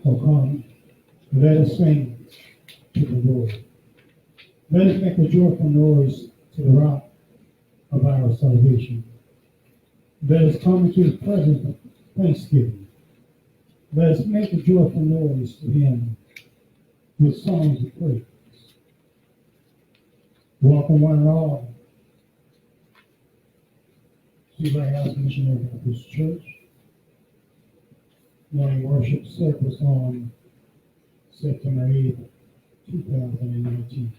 Oh, come, let us sing to the Lord. Let us make a joyful noise to the rock of our salvation. Let us come into his presence with thanksgiving. Let us make a joyful noise to him with songs of praise. Welcome one and all to Lighthouse Missionary Baptist Church morning worship service on September 8th, 2019.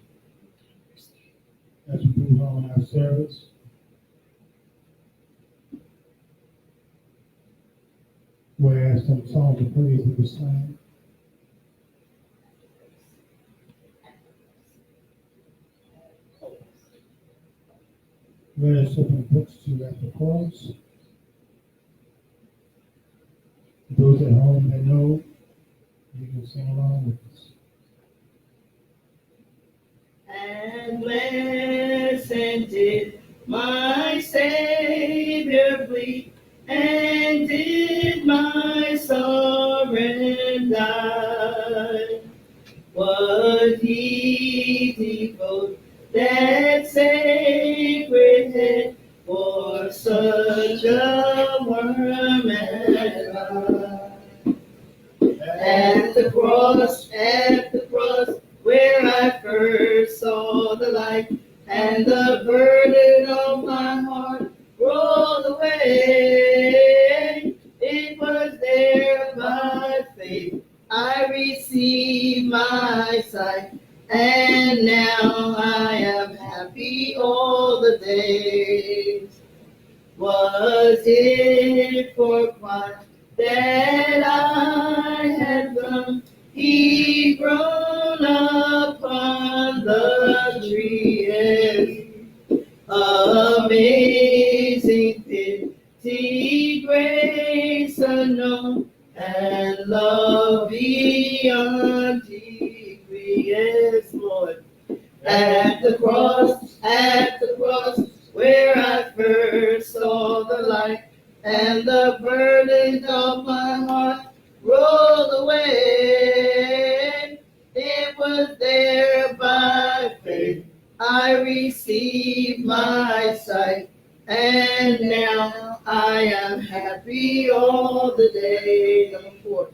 As we move on our service, we'll ask some songs of praise at this time. Let us open books to at the cross. Those at home that know, you can sing along with us. And blessed did my Savior bleed, and did my sovereign die. Was he devote that sacred head for such a worm as I? At the cross, where I first saw the light, and the burden of my heart rolled away. It was there by faith I received my sight, and now I am happy all the days. Was it for Christ that I had come, he grown upon the tree? Amazing pity, grace unknown, and love beyond degree. Yes, Lord. At the cross, where I first saw the light, and the burdens of my heart rolled away. It was there by faith I received my sight, and now I am happy all the day. Number 4.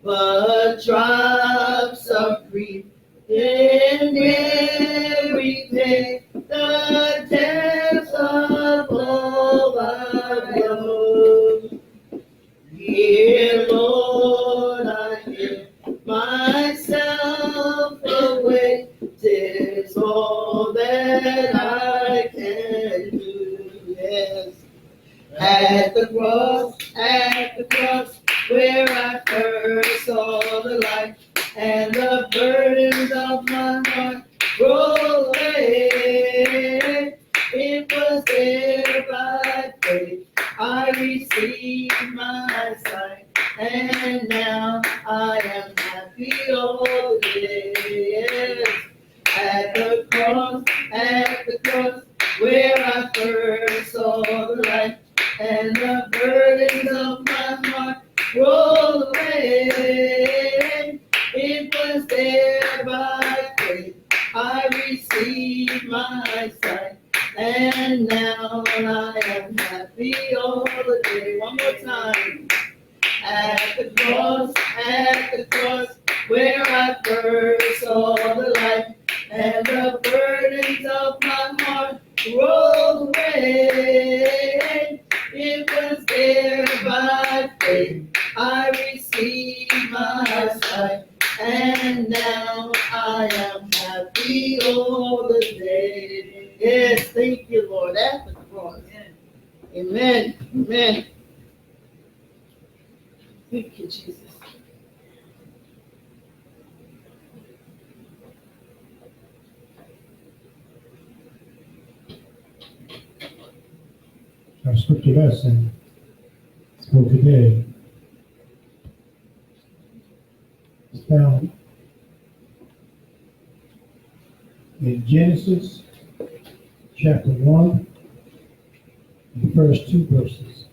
But drops of grief in every pain, the depths of all I know. Dear Lord, I give myself away. 'Tis all that I can do. Yes. At the cross, where I first saw the light, and the burdens of my heart rolled away. It was there by faith I received my sight, and now I am happy all the day. At the cross, where I first saw the light, and the burdens of my heart rolled away. It was there by faith I received my sight, and now I am happy all the day. One more time. At the cross, where I first saw the light, and the burdens of my heart rolled away. It was there by faith I received my sight, and now I am happy all the day. Yes, thank you, Lord. At the cross. Amen. Amen. Thank you, Jesus. Our scripture lesson for today is found in Genesis chapter 1, the first 2 verses.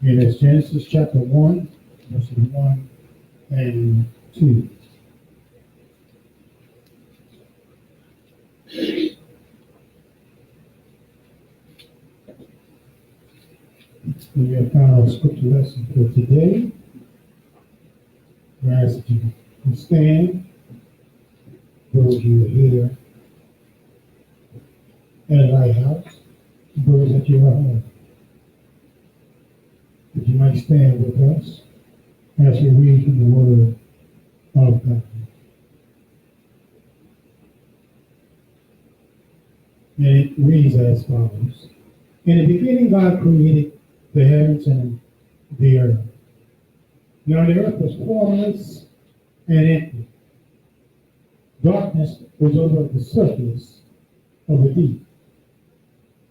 It is Genesis chapter 1, verses 1 and 2. We have found our scripture lesson for today. We ask that you can stand, those you are here at Lighthouse, those that you are home. That you might stand with us as we read from the Word of God. And it reads as follows. In the beginning, God created the heavens and the earth. Now the earth was formless and empty. Darkness was over the surface of the deep.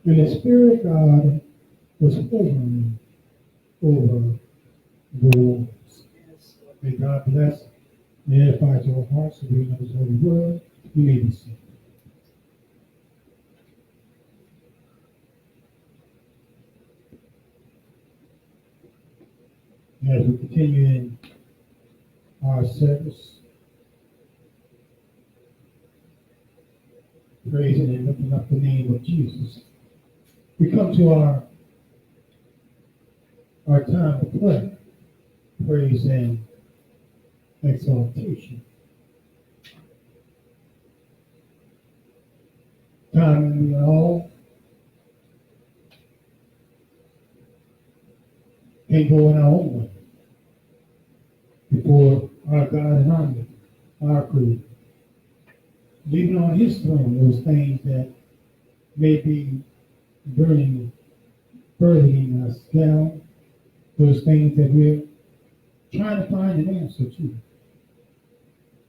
And the Spirit of God was hovering over the waters. May God bless and edify to our hearts to read His holy word. You may be seated. As we continue in our service, praising and lifting up the name of Jesus, we come to our time of prayer, praise and exaltation. Time when we all can go in our own way before our God and our Creator, leaving on His throne those things that may be burdening us down, those things that we're trying to find an answer to,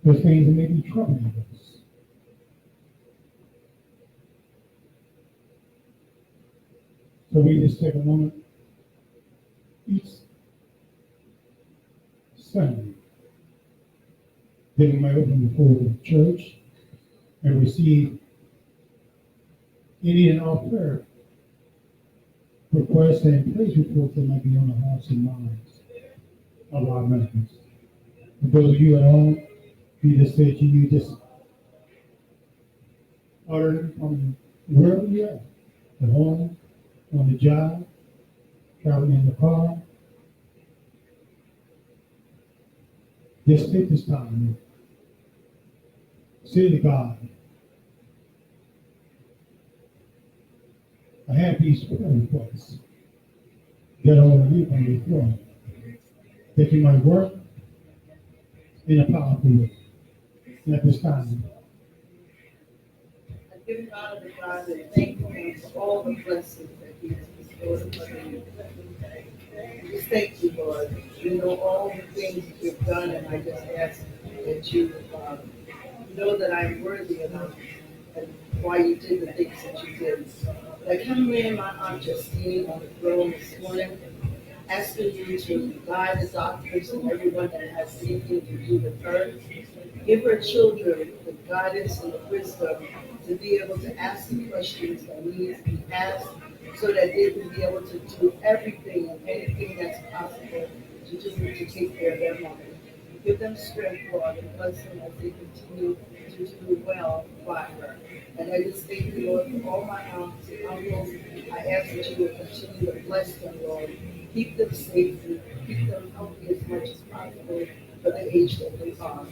those things that may be troubling us. So we just take a moment each Sunday that we might open before the church and receive any and all prayer requests and praise reports that might be on the hearts and minds of our members. For those of you at home, we just say to you, just utter them from wherever you're at home, on the job, traveling in the car. Just take this time. Say to God, I have these prayer requests that I want to leave on your throne, that you might work in a powerful way. And at this time, I give God to God and thank Him for all the blessings that He has bestowed upon me. Just thank you, Lord. You know all the things that you've done, and I just ask that you know that I'm worthy of them and why you did the things that you did. I come in my Aunt Justine on the throne this morning, asking you to guide the doctors and everyone that has anything to do with her. Give her children the guidance and the wisdom to be able to ask the questions that need to be asked so that they can be able to do everything and anything that's possible to do to take care of their mother. Give them strength, Lord, and bless them as they continue to do well by her. And I just thank you, Lord, for all my aunts and uncles. I ask that you will continue to bless them, Lord. Keep them safe and keep them healthy as much as possible for the age that they are.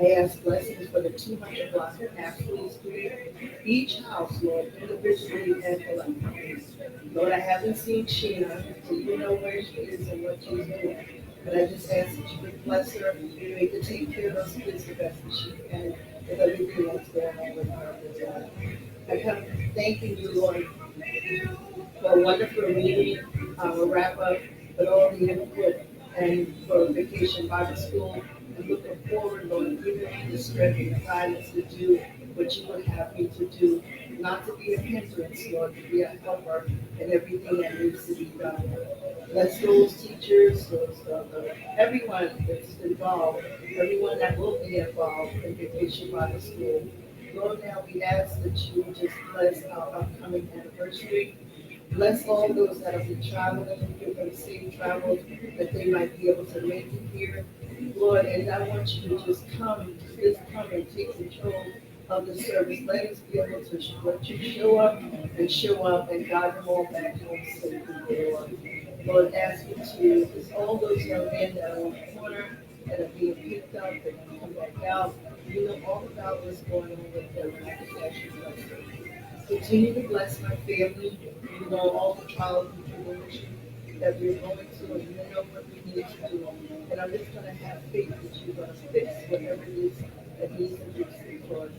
I ask blessings for the 200 blocks of Ashley Street, each house, Lord, individually and collectively. Lord, I haven't seen Sheena, so you know where she is and what she's doing. But I just ask that you would bless her, make her take care of those kids the best that she can, with everything that's going on with her. I come thanking you, Lord, for a wonderful meeting, a wrap up, but all the input and for Vacation Bible School. And looking forward, Lord, giving me the strength and the guidance to do what you would have me to do, not to be a hindrance, Lord, to be a helper in everything that needs to be done. Bless those teachers, everyone that's involved, everyone that will be involved in Vacation Bible School. Lord, now we ask that you just bless our upcoming anniversary. Bless all those that have been traveling, give them safe travels, that they might be able to make it here. Lord, and I want you to just come and take control of the service. Let us be able to let you show up and guide them all back home safely, Lord. Lord, ask you to, it's all those young men that are on the corner that are being picked up and come back out. You know all about what's going on with them, and I just ask you to bless them. Continue to bless my family. You know all the trials and tribulations that we're going through, and you know what we need to do. And I'm just going to have faith that you're going to fix whatever it is that needs to be fixed, Lord.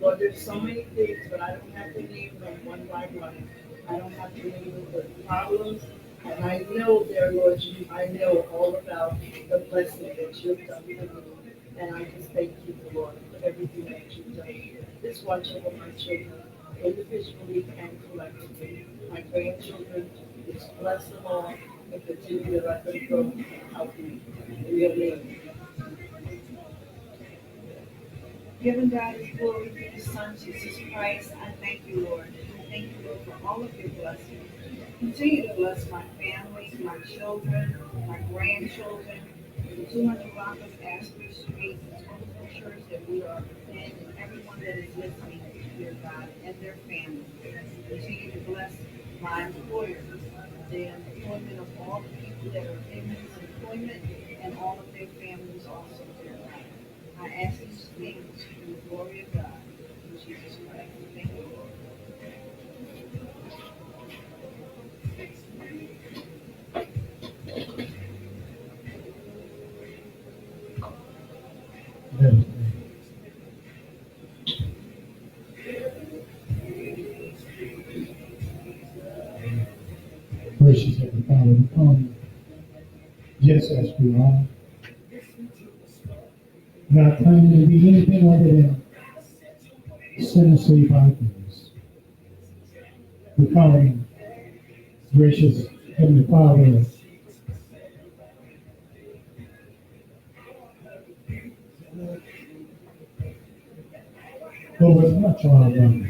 Lord, there's so many things, but I don't have to name them one by one. I don't have to name the problems. And I know, dear Lord, I know all about the blessing that you've done for me. And I just thank you, Lord, for everything that you've done. Just watch over my children, individually and collectively. My grandchildren, just bless them all and continue to let them grow healthy. In your name. Giving God His glory through His Son, Jesus Christ, I thank you, Lord. I thank you, Lord, for all of your blessings. Continue to bless my family, my children, my grandchildren, the 200 Rockers Astor Street, the wonderful church that we are in, and everyone that is listening, dear God, and their families. Continue to bless my employers, the employment of all the people that are in this employment, and all of their families also, dear God. I ask these things in the glory of God, in Jesus Christ. Thank you, Lord. Let us pray. Gracious Heavenly Father, we come just as we are, not claiming to be anything other than sinners saved by grace. We come, gracious Heavenly Father, Lord, with much on our mind.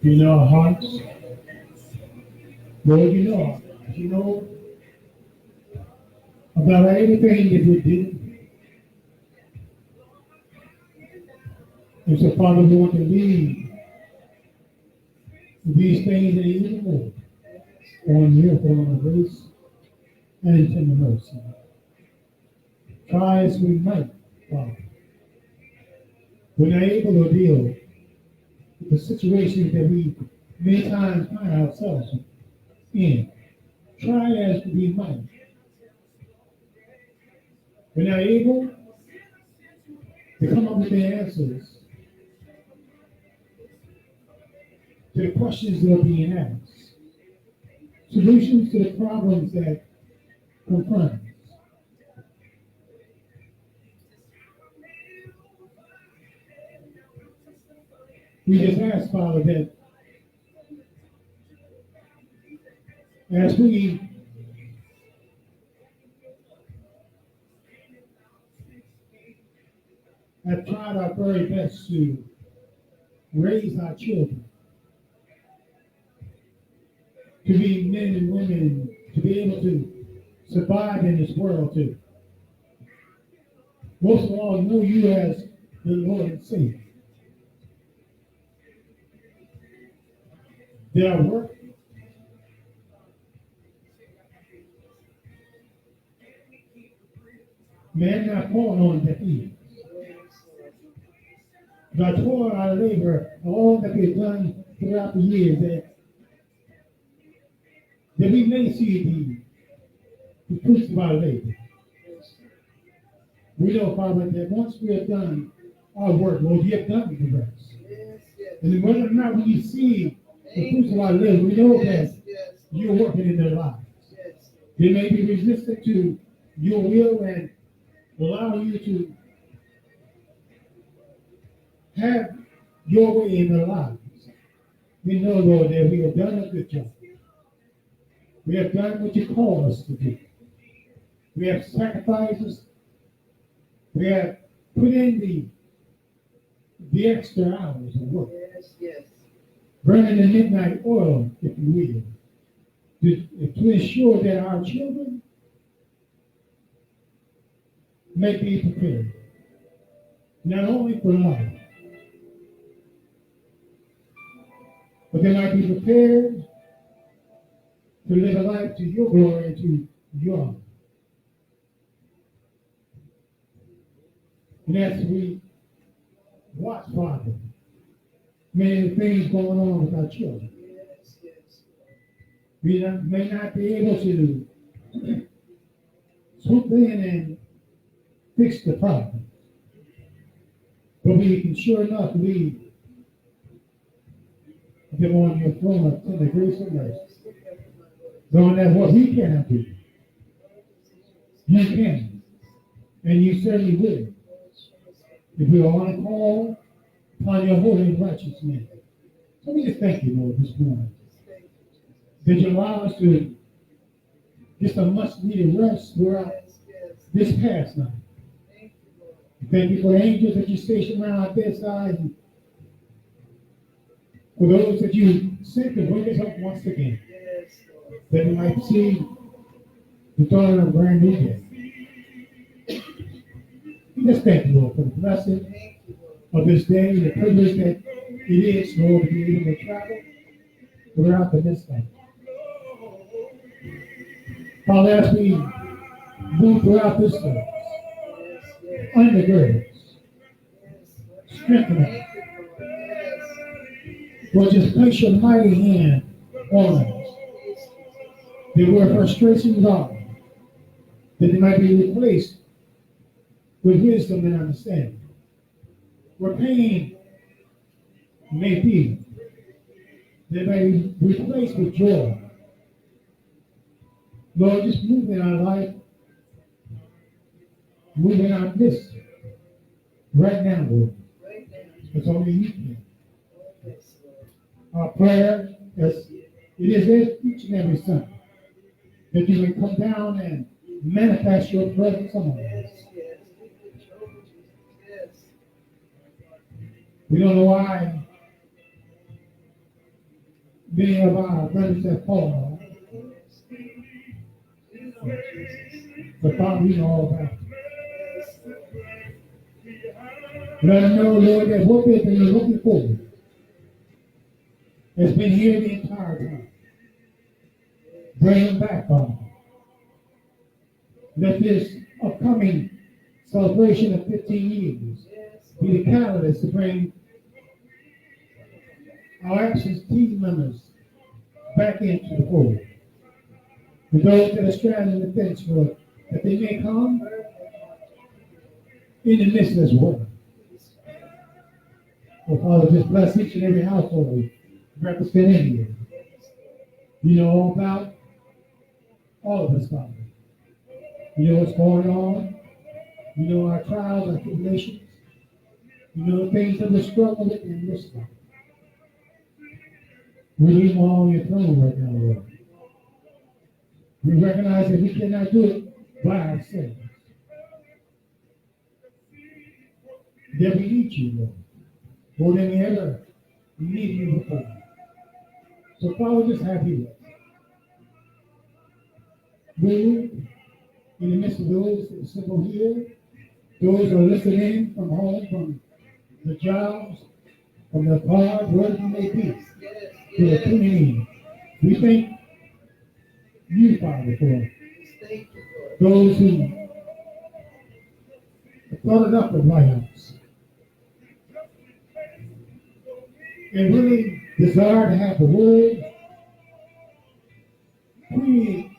You know our hearts. Lord, you know our hearts. You know about anything that we did. And so, Father, we want to leave these things and even more on your throne of grace and tender mercy. Try as we might, Father. We're not able to deal with the situations that we many times find ourselves in. Try as we might. We're not able to come up with the answers to the questions that are being asked, solutions to the problems that confront us. We just ask, Father, that as we have tried our very best to raise our children, to be men and women, to be able to survive in this world too. Most of all, know you as the Lord and Savior. There are work. Man not falling on deaf ears. But I toil our labor, all that we've done throughout the years, that we may see the fruits of our labor. We know, Father, that once we have done our work, Lord, you have done the rest. And whether or not we see the fruits of our labor, we know that you're working in their lives. They may be resistant to your will and allow you to have your way in their lives. We know, Lord, that we have done a good job. We have done what you call us to do. We have sacrifices. We have put in the extra hours of work. Yes, yes. Burning the midnight oil, if you will, to ensure that our children may be prepared, not only for life, but they might be prepared to live a life to your glory and to your honor. And as we watch, Father, many of the things going on with our children, Yes, yes. we may not be able to swoop in and fix the problem, but we can sure enough leave them on your throne of tender grace and mercy. Knowing that what we cannot do, you can, and you certainly will. If we are on a call upon your holy and righteous name. So we just thank you, Lord, this morning. That you allow us to get some much needed rest throughout this past night. Thank you for the angels that you stationed around our bedside, and for those that you sent to wake us up once again, that we might see the dawn of a brand new day. We just thank you, Lord, for the blessing of this day, the privilege that it is, Lord, to be able to travel throughout the midst of it. Father, as we move throughout this service, undergird us, strengthen us. Lord, just place your mighty hand on us. That where frustrations are, that they might be replaced with wisdom and understanding. Where pain may be, they may be replaced with joy. Lord, just move in our life, move in our midst right now, Lord. It's only you can. Our prayer is it is each and every Sunday that you may come down and manifest your presence among us. We don't know why many of our brothers have fallen, but Father, we know all about it. Let them know, Lord, that what they've been looking for has been here the entire time. Bring them back, Father. Let this upcoming celebration of 15 years be the catalyst to bring our absentee members back into the fold. For those that are straddling the fence, Lord, that they may come in the midst of this work. Oh, Father, just bless each and every household represented here. You know all about all of us, Father. You know what's going on. You know our trials and tribulations. You know the things that we struggle with in this life. We leave them all on your throne right now, Lord. We recognize that we cannot do it by ourselves. That we need you, Lord. More than ever, we need you before. So, Father, just have you with us. Move in the midst of those that are simple here, those who are listening from home, from the jobs, from the cars, wherever it may be, who are tuning in. We thank you, Father, for those who have thought it up with Lighthouse and really desire to have the word permeate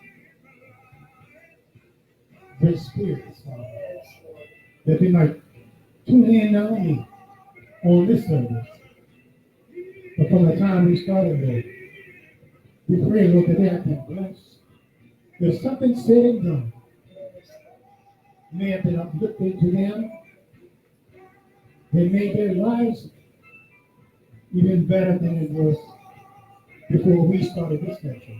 their spirits, Father, that they might tune in not only on this service, but from the time we started there. We pray, Lord, that they have been blessed. There's something said and done may have been uplifted to them. They made their lives even better than it was before we started this lecture.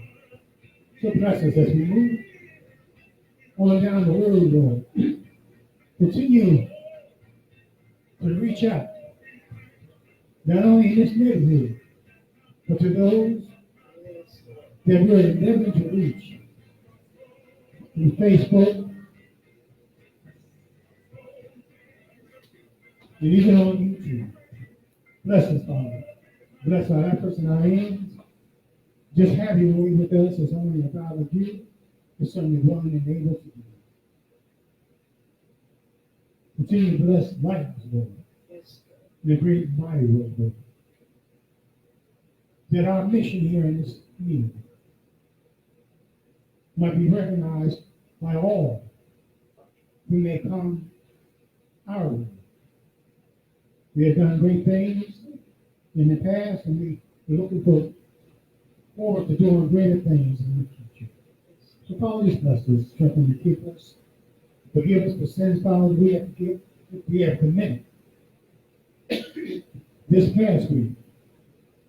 So bless us as we move on down the road, Lord. Continue to reach out not only in this neighborhood, but to those that we're endeavoring to reach through Facebook and even on YouTube. Bless us, Father. Bless our efforts and our ends. Just have your way with us as only a God of you is certainly willing and able to do. Continue to bless Lighthouse, Lord. The great and mighty Lord, Lord. That our mission here in this community might be recognized by all who may come our way. We have done great things in the past, and we're looking forward to doing greater things in the future. So, Father, just bless us, strengthen and keep us. Forgive us for sins, Father, we have committed this past week.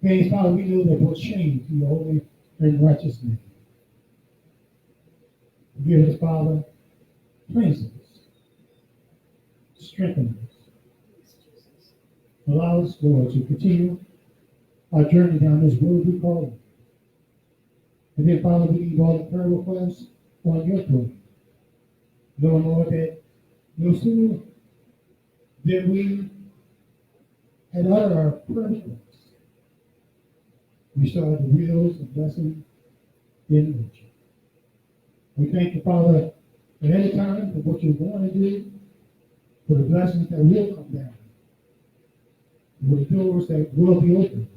Things, Father, we know that will change in your holy and righteous name. Forgive us, Father, cleanse us, strengthen us. Allow us, Lord, to continue our journey down this road we call it. And then, Father, we leave all the prayer requests on your throne. Knowing, Lord, that no sooner than we had uttered our prayer requests, we saw the wheels of blessing in motion. We thank you, Father, at any time for what you're going to do, for the blessings that will come down, for the doors that will be opened,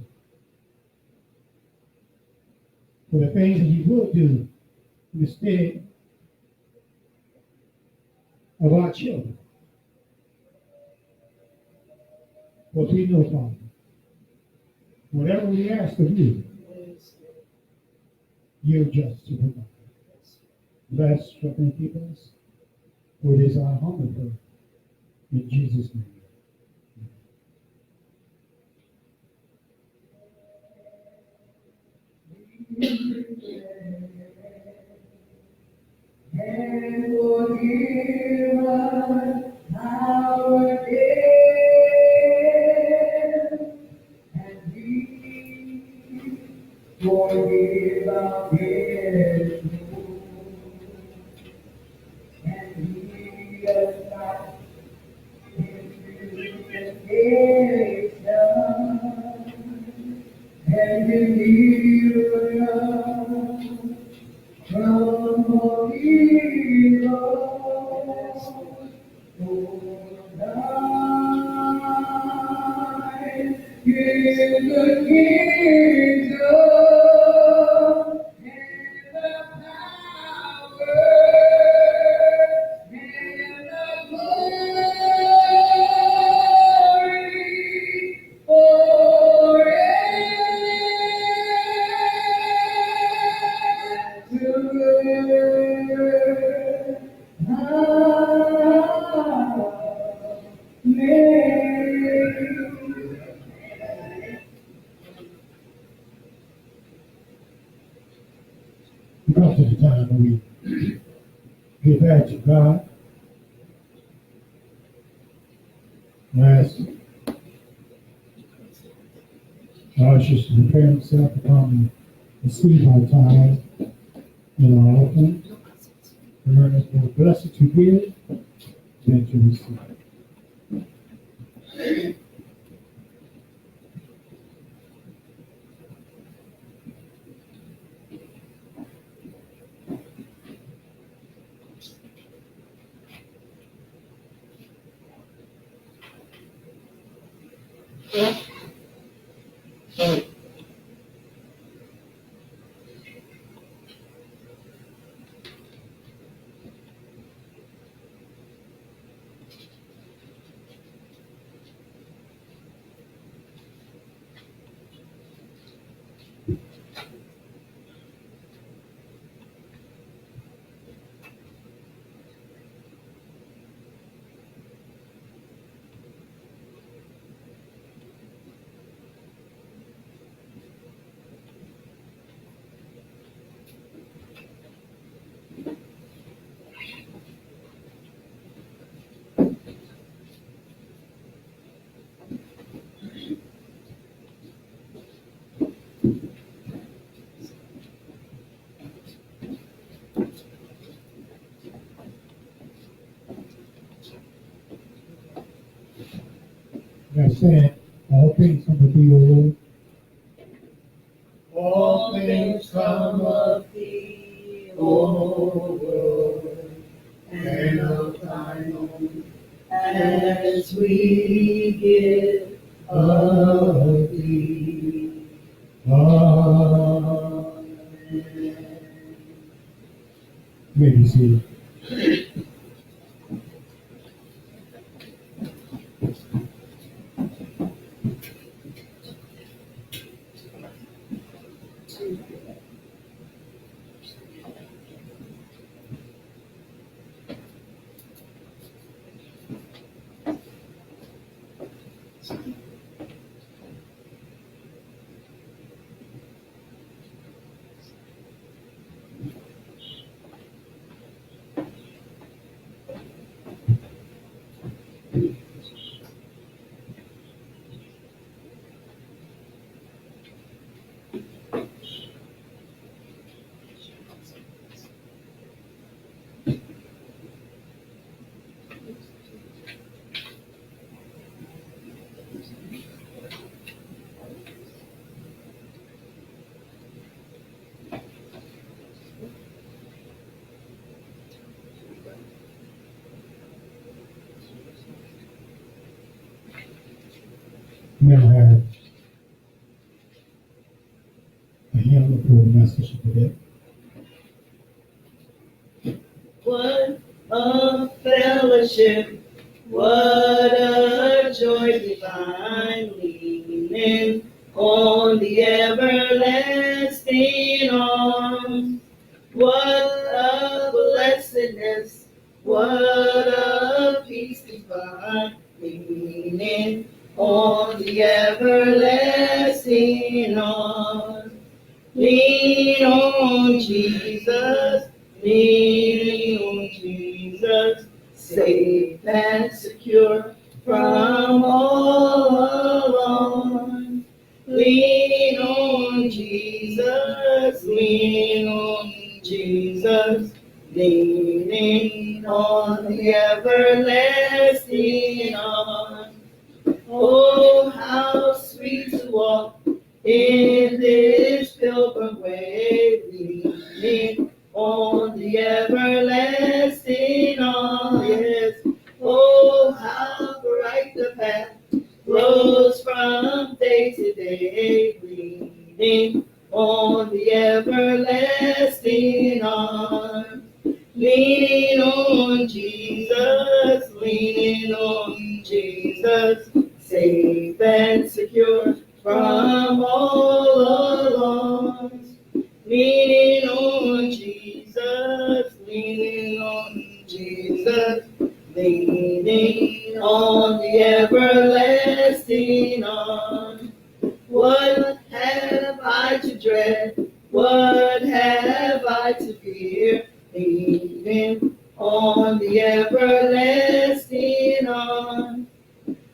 for the things that you will do instead of our children. But we know, Father, whatever we ask of you, you're just to provide. Bless, strengthen, and keep us, for it is our humble prayer. In Jesus' name. And forgive us our debts, and we forgive our debtors, and lead us not into temptation, and deliver us from evil. For thine is the kingdom and the power and the glory forever. We come to the time when we get back to God. Last, our ushers to prepare himself to come and receive our tithe in our offering. Remember, it's more blessed to give than to receive. That said, all things come to thee, O Lord. All things come of thee, O Lord, and of thine own, as we give of thee. Amen. May be seated. Now have a hymn for the message today. What a fellowship, what a joy divine, leaning on the everlasting arms. What a blessedness, what a peace divine, leaning on the everlasting arms. Lean on Jesus, lean on Jesus, safe and secure from all alarms. Lean on Jesus, lean on Jesus, leaning on the everlasting arms. Oh, how sweet to walk in this pilgrim way, leaning on the everlasting arms. Yes. Oh, how bright the path grows from day to day, leaning on the everlasting arms. Leaning on Jesus, leaning on Jesus, safe and secure from all alarms. Leaning on Jesus, leaning on Jesus, leaning on the everlasting arms. What have I to dread? What have I to fear? Leaning on the everlasting arms.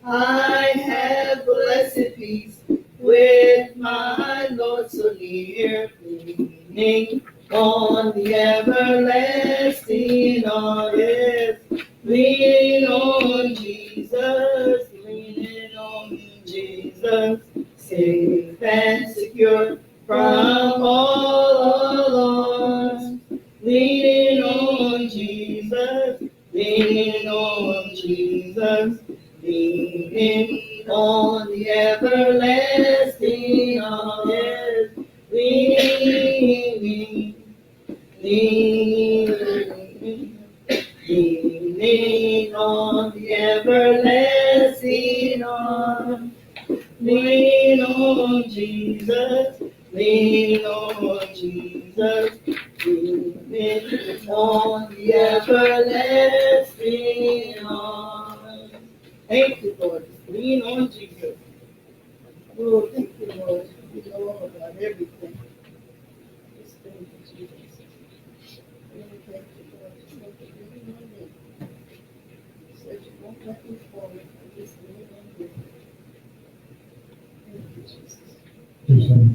I have blessed peace with my Lord so near, leaning on the everlasting arms. Yes. Leaning on Jesus, leaning on Jesus, safe and secure from all alarms. Leaning on Jesus, leaning on Jesus, leaning on the everlasting arms. Yes. Leaning, leaning, leaning on the everlasting arms. Lean on Jesus, lean on Jesus, lean on the everlasting arms. Thank you, Lord. Lean on Jesus. Oh, thank you, Lord. You know about everything. Just thank you, Jesus. Really thank you, Lord. Just thank you for leaning on me. You said you won't let me fall. I just lean on you. Thank you, Jesus. Please come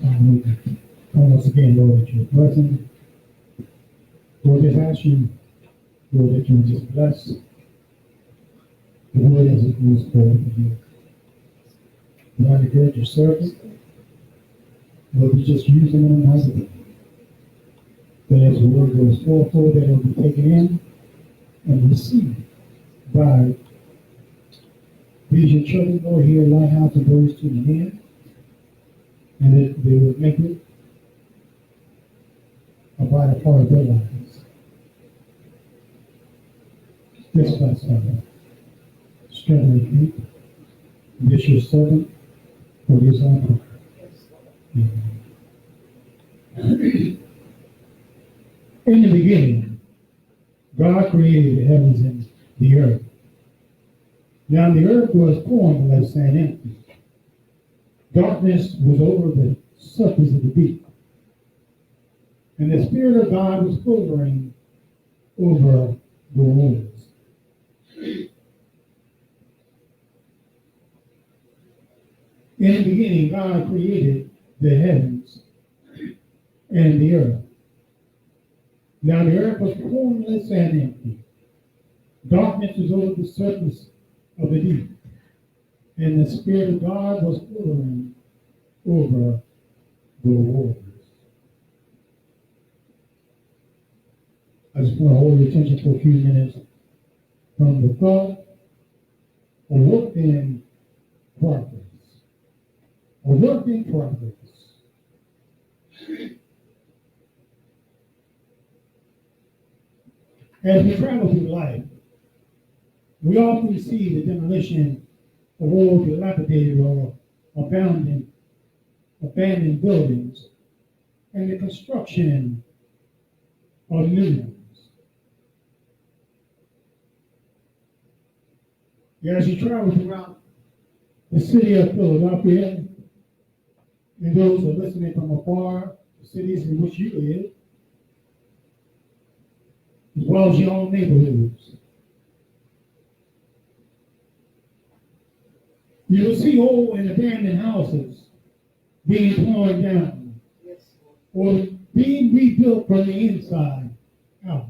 once again, Lord, that you're present. Lord, just ask you, Lord, that you would just bless the word as it moves forward for you. Do I encourage your service? Or we just using them as a, that as the word goes forth, that it will be taken in and received by these your children, Lord, here at Lighthouse and those to the end, and that they will make it a vital part of their lives. This last Sabbath, strengthen your feet, this your servant, for his own prayer. In the beginning, God created the heavens and the earth. Now the earth was formless and empty. Darkness was over the surface of the deep. And the Spirit of God was hovering over the waters. In the beginning, God created the heavens and the earth. Now the earth was formless and empty. Darkness was over the surface of the deep. And the Spirit of God was hovering over the waters. I just want to hold your attention for a few minutes from the thought of work in progress. A work in progress. As we travel through life, we often see the demolition of old, dilapidated, or abandoned buildings and the construction of new ones. As you travel throughout the city of Philadelphia, and those who are listening from afar, the cities in which you live, as well as your own neighborhoods, you will see old and abandoned houses being torn down or being rebuilt from the inside out.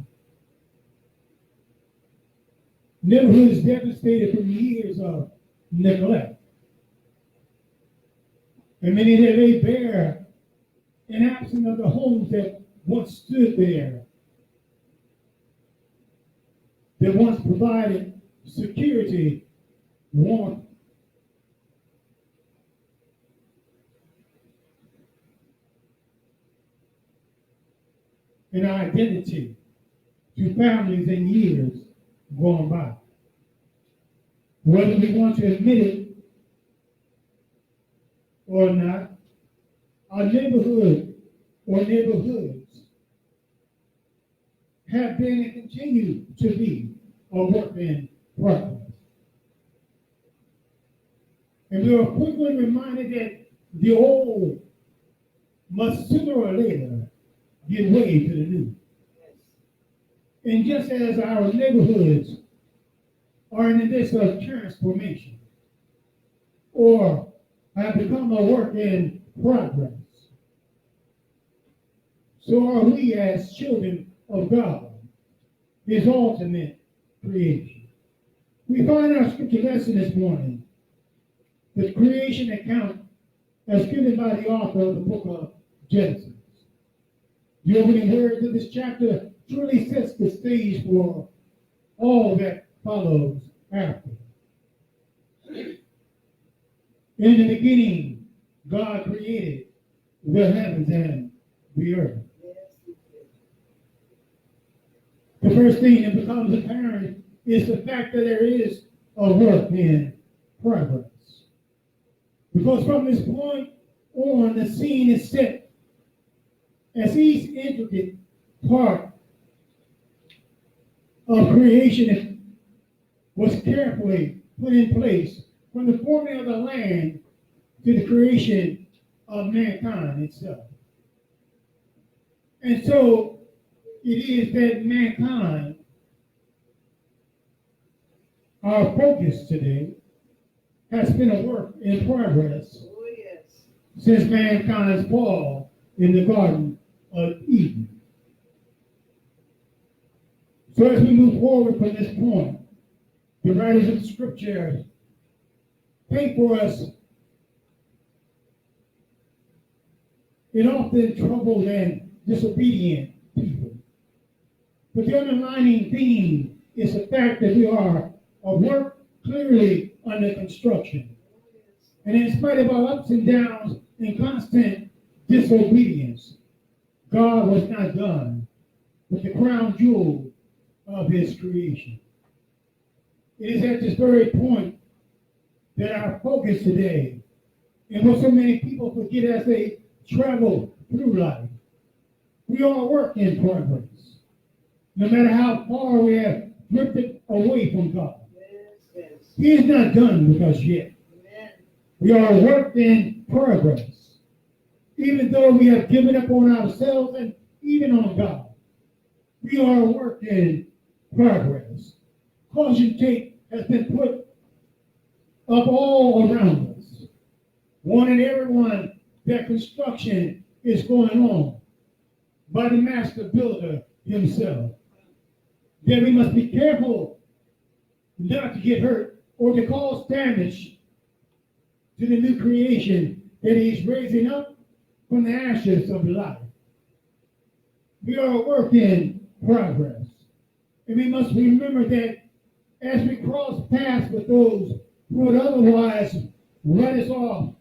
Neighborhoods devastated from years of neglect. And many that lay bare in absence of the homes that once stood there, that once provided security, warmth, and identity to families and years gone by. Whether we want to admit it or not, our neighborhood or neighborhoods have been and continue to be a work in progress. And we are quickly reminded that the old must sooner or later give way to the new. And just as our neighborhoods are in the midst of transformation or have become a work in progress, so are we as children of God, his ultimate creation. We find our scripture lesson this morning, the creation account as given by the author of the book of Genesis. The opening words of this chapter truly sets the stage for all that follows after. In the beginning, God created the heavens and the earth. The first thing that becomes apparent is the fact that there is a work in progress. Because from this point on, the scene is set as each intricate part of creation was carefully put in place, from the forming of the land to the creation of mankind itself. And so it is that mankind, our focus today, has been a work in progress since mankind's fall in the Garden of Eden. So as we move forward from this point, the writers of Scripture paint for us it often troubled and disobedient people. But the underlying theme is the fact that we are a work clearly under construction. And in spite of our ups and downs and constant disobedience, God was not done with the crown jewel of his creation. It is at this very point that our focus today, and what so many people forget as they travel through life, we are a work in progress. No matter how far we have drifted away from God, he is not done with us yet. We are a work in progress. Even though we have given up on ourselves and even on God, we are a work in progress. Caution tape has been put up all around us, warning everyone that construction is going on by the master builder himself. That we must be careful not to get hurt or to cause damage to the new creation that he's raising up from the ashes of life. We are a work in progress. And we must remember that as we cross paths with those who would otherwise write us off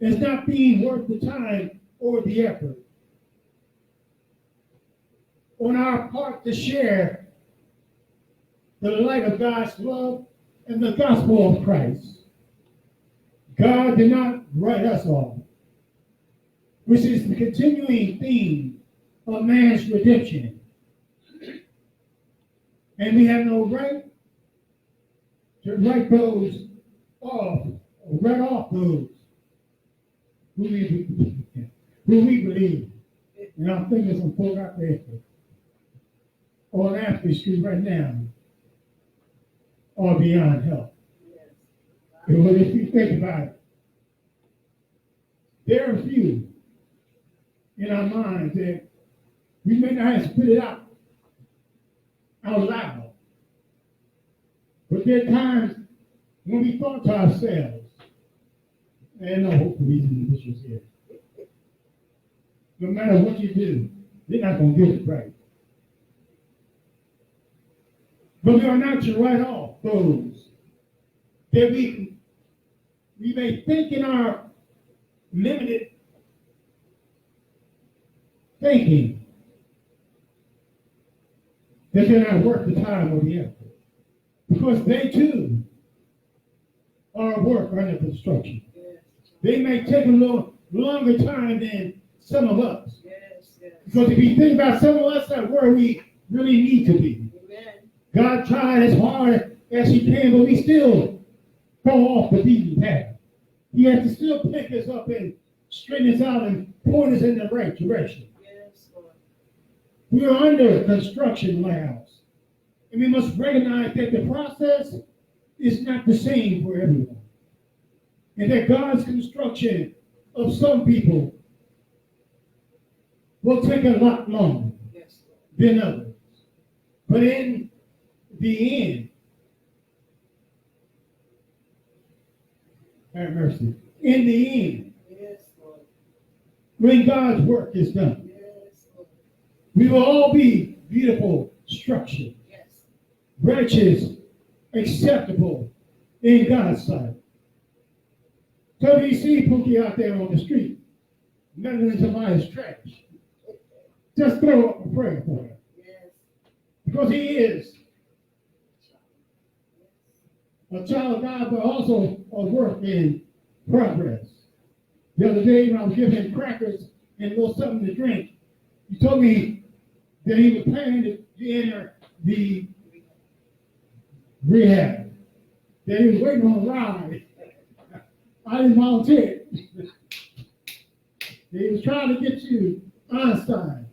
as not being worth the time or the effort, on our part to share the light of God's love and the gospel of Christ. God did not write us off, which is the continuing theme of man's redemption. And we have no right to write those off, or write off those who we believe. And I'm thinking some folk out there on Ashley Street right now are beyond help. Well, if you think about it, there are few in our minds that we may not have spit it out loud. But there are times when we thought to ourselves, and no hope for these individuals here. No matter what you do, they're not going to get it right. But we are not to write off those that we may think in our limited thinking that they're not worth the time or the effort. Because they too are a work under construction. They may take a little longer time than some of us. Because if you think about some of us, that's where we really need to be. God tried as hard as he can, but we still go off the beaten path. He has to still pick us up and straighten us out and point us in the right direction. We are under construction, Lighthouse. And we must recognize that the process is not the same for everyone. And that God's construction of some people will take a lot longer than others. But in the end, have mercy. In the end, when God's work is done, we will all be beautiful structures, righteous, acceptable in God's sight. So if you see Pookie out there on the street, nothing in somebody's trash, just throw up a prayer for him. Because he is a child of God, but also a work in progress. The other day when I was giving him crackers and a little something to drink, he told me that he was planning to enter the rehab, that he was waiting on a ride. I didn't volunteer. He was trying to get you Einstein.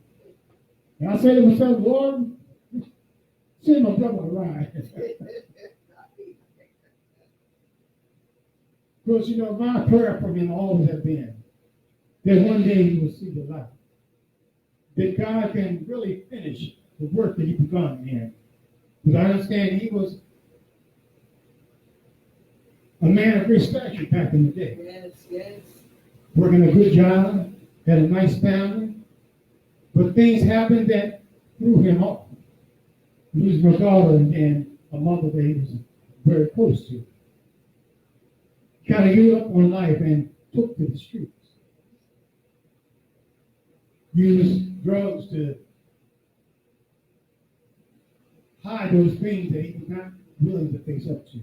And I said to myself, Lord, send my brother a ride. Because, you know, my prayer for him always has been that one day he will see the light. That God can really finish the work that he begun in him. Because I understand he was a man of great stature back in the day. Yes. Working a good job, had a nice family, but things happened that threw him off. Losing a daughter and a mother that he was very close to. Kind of gave up on life and took to the streets. Used drugs to hide those things that he was not willing to face up to.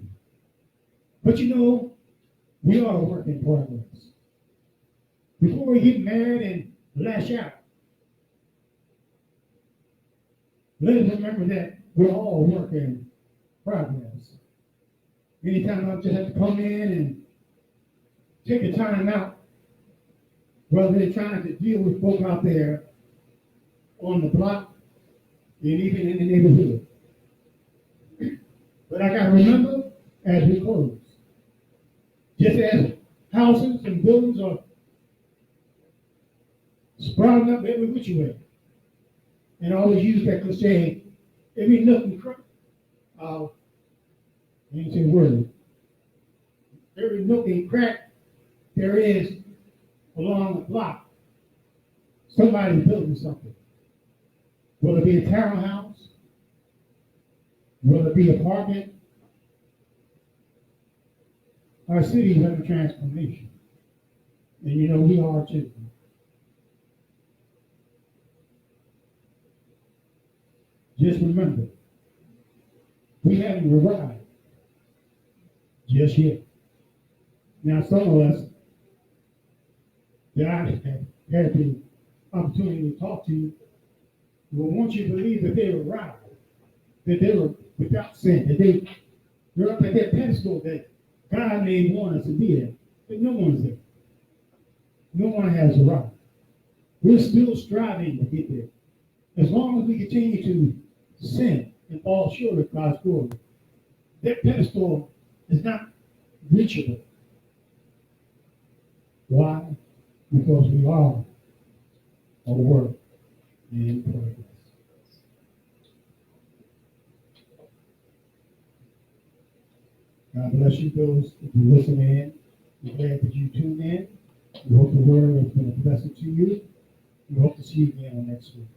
But you know, we are a work in progress. Before we get mad and lash out, let us remember that we're all a work in progress. Anytime I just have to come in and take the time out, whether they're trying to deal with folk out there on the block and even in the neighborhood. But I got to remember as we close, just as houses and buildings are sprouting up every which way, and I always use that cliche, every nook and crack, I ain't say word, every nook and crack there is along the block, somebody's building something. Will it be a townhouse? Will it be an apartment? Our city is under transformation. And you know, we are too. Just remember, we haven't arrived just yet. Now, some of us that I have had the opportunity to talk to will want you to believe that they arrived, that they were without sin, that they're up at that pedestal that God may want us to be at, but no one's there. No one has arrived. We're still striving to get there. As long as we continue to sin and fall short of God's glory, that pedestal is not reachable. Why? Because we are a work in progress. God bless you, those who listen in. We're glad that you tuned in. We hope the word has been a blessing to you. We hope to see you again next week.